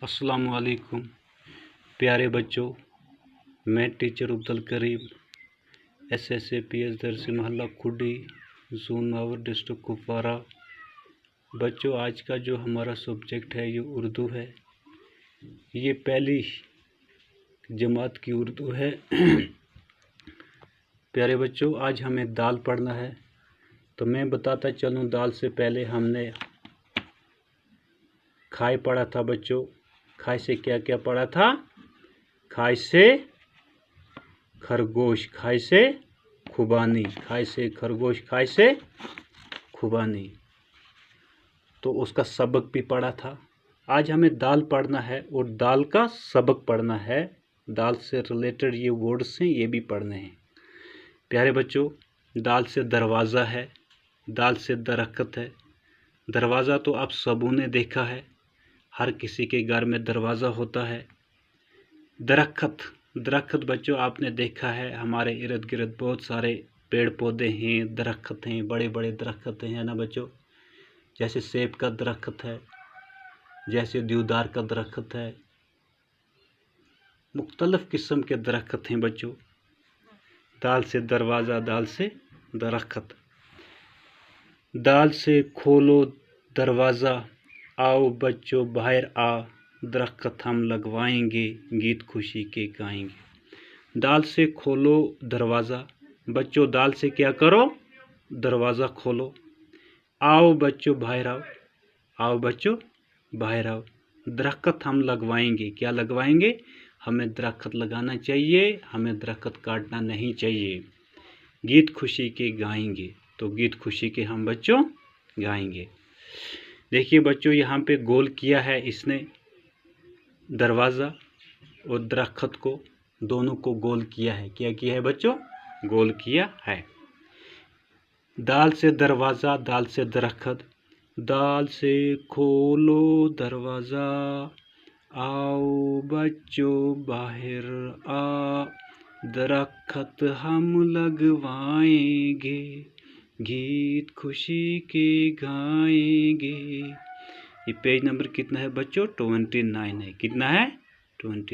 अस्सलाम वालेकुम प्यारे बच्चों, मैं टीचर अब्दुल करीम SSAPS दरस मोहल्ला खुडी जोन मावर डिस्ट्रिक्ट कुपवारा। बच्चों, आज का जो हमारा सब्जेक्ट है ये उर्दू है। ये पहली जमात की उर्दू है। प्यारे बच्चों, आज हमें दाल पढ़ना है। तो मैं बताता चलूँ, दाल से पहले हमने खाए पढ़ा था। बच्चों, खाए से क्या क्या पढ़ा था? खाए से खरगोश, खाए से खुबानी, खाए से खरगोश, खाए से खुबानी। तो उसका सबक भी पढ़ा था। आज हमें दाल पढ़ना है और दाल का सबक पढ़ना है। दाल से रिलेटेड ये वर्ड्स हैं, ये भी पढ़ने हैं। प्यारे बच्चों, दाल से दरवाज़ा है, दाल से दरख्त है। दरवाज़ा तो आप सबों ने देखा है, हर किसी के घर में दरवाज़ा होता है। दरख्त बच्चों आपने देखा है, हमारे इर्द गिर्द बहुत सारे पेड़ पौधे हैं, दरख्त हैं, बड़े बड़े दरख्त हैं ना बच्चों। जैसे सेब का दरख्त है, जैसे देवदार का दरख्त है, मुख्तलिफ किस्म के दरख्त हैं बच्चों। दाल से दरवाज़ा, दाल से दरख्त। दाल से खोलो दरवाज़ा, आओ बच्चों बाहर आ, दरख्त हम लगवाएंगे, गीत खुशी के गाएंगे। दाल से खोलो दरवाज़ा, बच्चों दाल से क्या करो? दरवाज़ा खोलो। आओ बच्चों बाहर आओ, आओ बच्चों बाहर आओ, दरख्त हम लगवाएंगे। क्या लगवाएंगे? हमें दरख्त लगाना चाहिए, हमें दरख्त काटना नहीं चाहिए। गीत खुशी के गाएंगे, तो गीत खुशी के हम बच्चों गाएंगे। देखिए बच्चों, यहाँ पे गोल किया है इसने, दरवाज़ा और दरख्त को, दोनों को गोल किया है। क्या किया है बच्चों? गोल किया है। दाल से दरवाज़ा, दाल से दरख्त। दाल से खोलो दरवाज़ा, आओ बच्चों बाहर आ, दरख्त हम लगवाएंगे, गीत खुशी के गाएंगे। ये पेज नंबर कितना है बच्चों? 29 है। कितना है? 20।